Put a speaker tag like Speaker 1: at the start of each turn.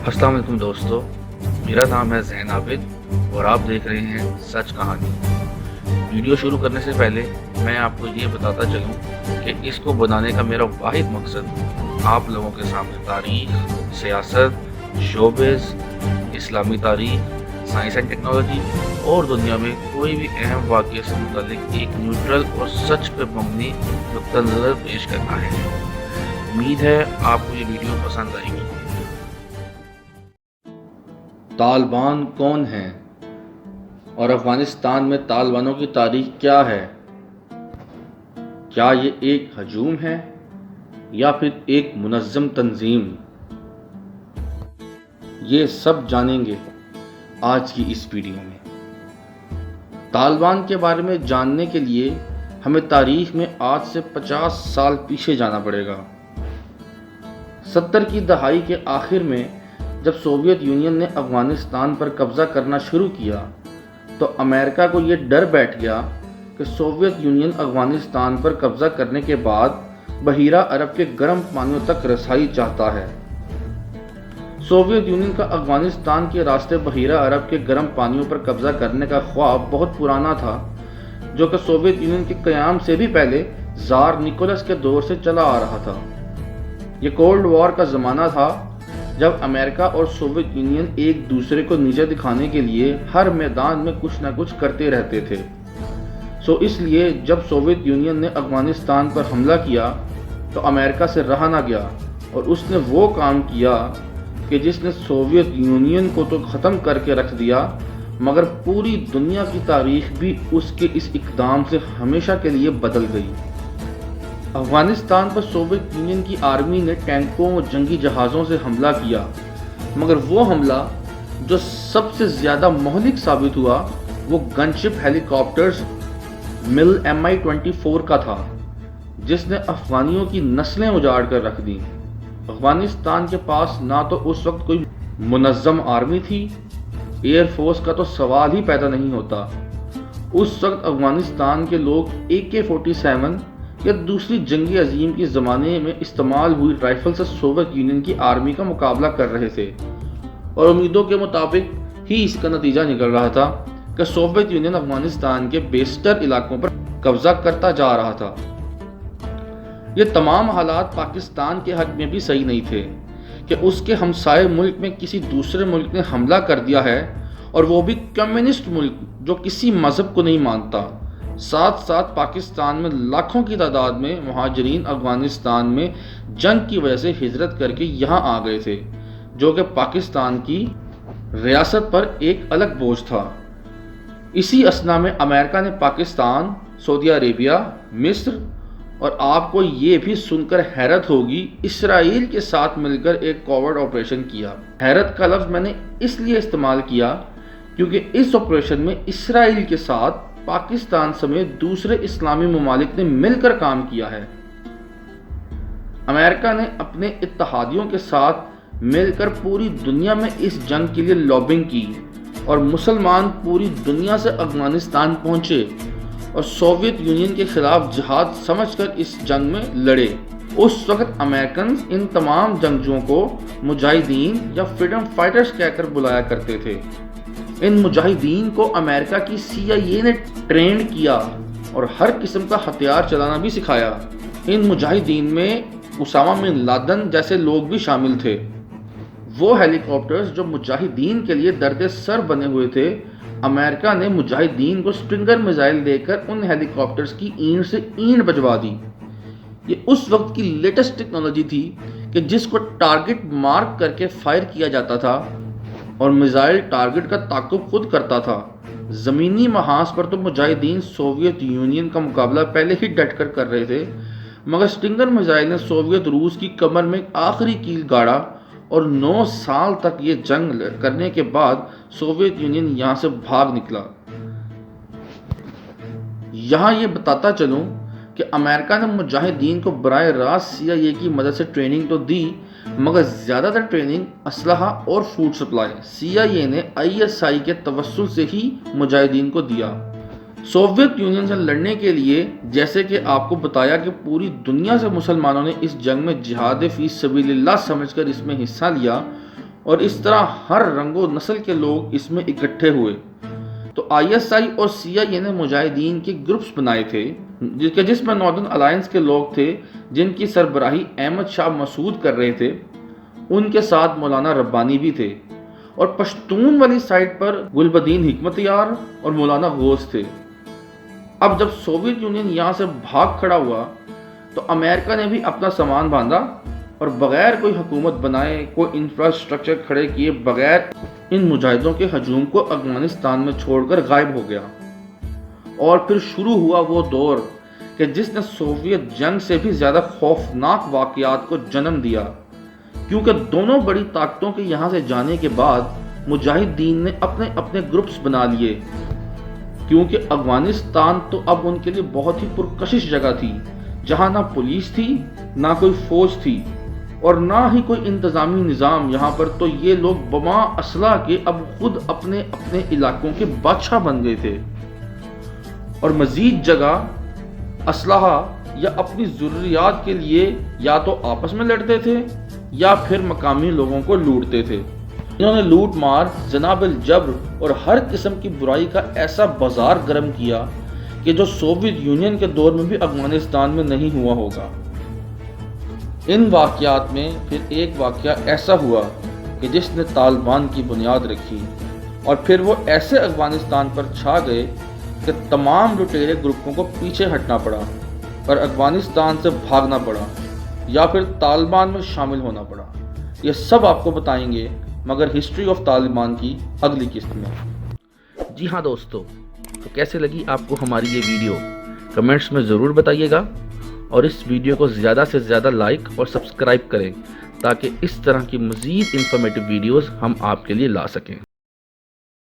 Speaker 1: السلام علیکم دوستو، میرا نام ہے زین عابد اور آپ دیکھ رہے ہیں سچ کہانی۔ ویڈیو شروع کرنے سے پہلے میں آپ کو یہ بتاتا چلوں کہ اس کو بنانے کا میرا واحد مقصد آپ لوگوں کے سامنے تاریخ، سیاست، شوبز، اسلامی تاریخ، سائنس اینڈ ٹیکنالوجی اور دنیا میں کوئی بھی اہم واقعے سے متعلق ایک نیوٹرل اور سچ پہ مبنی نقطہ نظر پیش کرنا ہے۔ امید ہے آپ کو یہ ویڈیو پسند آئے گی۔ طالبان کون ہیں اور افغانستان میں طالبانوں کی تاریخ کیا ہے؟ کیا یہ ایک ہجوم ہے یا پھر ایک منظم تنظیم؟ یہ سب جانیں گے آج کی اس ویڈیو میں۔ طالبان کے بارے میں جاننے کے لیے ہمیں تاریخ میں آج سے 50 سال پیچھے جانا پڑے گا۔ 70 کی دہائی کے آخر میں جب سوویت یونین نے افغانستان پر قبضہ کرنا شروع کیا تو امریکہ کو یہ ڈر بیٹھ گیا کہ سوویت یونین افغانستان پر قبضہ کرنے کے بعد بحیرہ عرب کے گرم پانیوں تک رسائی چاہتا ہے۔ سوویت یونین کا افغانستان کے راستے بحیرہ عرب کے گرم پانیوں پر قبضہ کرنے کا خواب بہت پرانا تھا، جو کہ سوویت یونین کے قیام سے بھی پہلے زار نکولس کے دور سے چلا آ رہا تھا۔ یہ کولڈ وار کا زمانہ تھا جب امریکہ اور سوویت یونین ایک دوسرے کو نیچے دکھانے کے لیے ہر میدان میں کچھ نہ کچھ کرتے رہتے تھے۔ اس لیے جب سوویت یونین نے افغانستان پر حملہ کیا تو امریکہ سے رہا نہ گیا اور اس نے وہ کام کیا کہ جس نے سوویت یونین کو تو ختم کر کے رکھ دیا، مگر پوری دنیا کی تاریخ بھی اس کے اس اقدام سے ہمیشہ کے لیے بدل گئی۔ افغانستان پر سوویت یونین کی آرمی نے ٹینکوں اور جنگی جہازوں سے حملہ کیا، مگر وہ حملہ جو سب سے زیادہ مہلک ثابت ہوا وہ گن شپ ہیلی کاپٹرز مل Mi-24 کا تھا، جس نے افغانیوں کی نسلیں اجاڑ کر رکھ دیں۔ افغانستان کے پاس نہ تو اس وقت کوئی منظم آرمی تھی، ایئر فورس کا تو سوال ہی پیدا نہیں ہوتا۔ اس وقت افغانستان کے لوگ AK-47 یا دوسری جنگی عظیم کے زمانے میں استعمال ہوئی رائفل سے سوویت یونین کی آرمی کا مقابلہ کر رہے تھے، اور امیدوں کے مطابق ہی اس کا نتیجہ نکل رہا تھا کہ سوویت یونین افغانستان کے بیشتر علاقوں پر قبضہ کرتا جا رہا تھا۔ یہ تمام حالات پاکستان کے حق میں بھی صحیح نہیں تھے کہ اس کے ہمسائے ملک میں کسی دوسرے ملک نے حملہ کر دیا ہے، اور وہ بھی کمیونسٹ ملک جو کسی مذہب کو نہیں مانتا۔ ساتھ ساتھ پاکستان میں لاکھوں کی تعداد میں مہاجرین افغانستان میں جنگ کی وجہ سے ہجرت کر کے یہاں آ گئے تھے، جو کہ پاکستان کی ریاست پر ایک الگ بوجھ تھا۔ اسی اثنا میں امریکہ نے پاکستان، سعودی عربیہ، مصر اور آپ کو یہ بھی سن کر حیرت ہوگی اسرائیل کے ساتھ مل کر ایک کوورٹ آپریشن کیا۔ حیرت کا لفظ میں نے اس لیے استعمال کیا کیونکہ اس آپریشن میں اسرائیل کے ساتھ پاکستان سمیت دوسرے اسلامی ممالک نے مل کر کام کیا ہے۔ امریکہ نے اپنے اتحادیوں کے ساتھ مل کر پوری دنیا میں اس جنگ کے لیے لابنگ کی، اور مسلمان پوری دنیا سے افغانستان پہنچے اور سوویت یونین کے خلاف جہاد سمجھ کر اس جنگ میں لڑے۔ اس وقت امریکنز ان تمام جنگجوؤں کو مجاہدین یا فریڈم فائٹرز کہہ کر بلایا کرتے تھے۔ ان مجاہدین کو امریکہ کی CIA نے ٹرینڈ کیا اور ہر قسم کا ہتھیار چلانا بھی سکھایا۔ ان مجاہدین میں اسامہ بن لادن جیسے لوگ بھی شامل تھے۔ وہ ہیلی کاپٹرز جو مجاہدین کے لیے درد سر بنے ہوئے تھے، امریکہ نے مجاہدین کو سٹرنگر میزائل دے کر ان ہیلی کاپٹرز کی اینٹ سے اینٹ بجوا دی۔ یہ اس وقت کی لیٹسٹ ٹیکنالوجی تھی کہ جس کو ٹارگٹ مارک کر کے فائر کیا جاتا تھا، اور میزائل ٹارگٹ کا تعاقب خود کرتا تھا۔ زمینی محاذ پر تو مجاہدین سوویت یونین کا مقابلہ پہلے ہی ڈٹ کر کر رہے تھے، مگر سٹنگر میزائل نے سوویت روس کی کمر میں آخری کیل گاڑا، اور 9 سال تک یہ جنگ کرنے کے بعد سوویت یونین یہاں سے بھاگ نکلا۔ یہاں یہ بتاتا چلوں کہ امریکہ نے مجاہدین کو براہ راست CIA کی مدد سے ٹریننگ تو دی، مگر زیادہ تر ٹریننگ، اسلحہ اور فوڈ سپلائی CIA نے ISI کے توسل سے ہی مجاہدین کو دیا۔ سوویت یونین سے لڑنے کے لیے، جیسے کہ آپ کو بتایا کہ پوری دنیا سے مسلمانوں نے اس جنگ میں جہاد فی سبیل اللہ سمجھ کر اس میں حصہ لیا، اور اس طرح ہر رنگ و نسل کے لوگ اس میں اکٹھے ہوئے۔ تو ISI اور CIA نے مجاہدین کے گروپس بنائے تھے جس میں ناردرن الائنس کے لوگ تھے جن کی سربراہی احمد شاہ مسعود کر رہے تھے، ان کے ساتھ مولانا ربانی بھی تھے، اور پشتون والی سائٹ پر گلبدین حکمت یار اور مولانا غوث تھے۔ اب جب سوویت یونین یہاں سے بھاگ کھڑا ہوا تو امریکہ نے بھی اپنا سامان باندھا اور بغیر کوئی حکومت بنائے، کوئی انفراسٹرکچر کھڑے کیے بغیر ان مجاہدوں کے ہجوم کو افغانستان میں چھوڑ کر غائب ہو گیا۔ اور پھر شروع ہوا وہ دور کہ جس نے سوویت جنگ سے بھی زیادہ خوفناک واقعات کو جنم دیا، کیونکہ دونوں بڑی طاقتوں کے یہاں سے جانے کے بعد مجاہدین نے اپنے اپنے گروپس بنا لیے، کیونکہ افغانستان تو اب ان کے لیے بہت ہی پرکشش جگہ تھی، جہاں نہ پولیس تھی، نہ کوئی فوج تھی، اور نہ ہی کوئی انتظامی نظام۔ یہاں پر تو یہ لوگ بما اسلحہ کے اب خود اپنے اپنے علاقوں کے بادشاہ بن گئے تھے، اور مزید جگہ اسلحہ یا اپنی ضروریات کے لیے یا تو آپس میں لڑتے تھے یا پھر مقامی لوگوں کو لوٹتے تھے۔ انہوں نے لوٹ مار، جناب الجبر اور ہر قسم کی برائی کا ایسا بازار گرم کیا کہ جو سوویت یونین کے دور میں بھی افغانستان میں نہیں ہوا ہوگا۔ ان واقعات میں پھر ایک واقعہ ایسا ہوا کہ جس نے طالبان کی بنیاد رکھی، اور پھر وہ ایسے افغانستان پر چھا گئے کہ تمام لٹیرے گروپوں کو پیچھے ہٹنا پڑا اور افغانستان سے بھاگنا پڑا یا پھر طالبان میں شامل ہونا پڑا۔ یہ سب آپ کو بتائیں گے مگر ہسٹری آف طالبان کی اگلی قسط میں۔ جی ہاں دوستو، تو کیسے لگی آپ کو ہماری یہ ویڈیو؟ کمنٹس میں ضرور بتائیے گا، اور اس ویڈیو کو زیادہ سے زیادہ لائک اور سبسکرائب کریں تاکہ اس طرح کی مزید انفارمیٹیو ویڈیوز ہم آپ کے لیے لا سکیں۔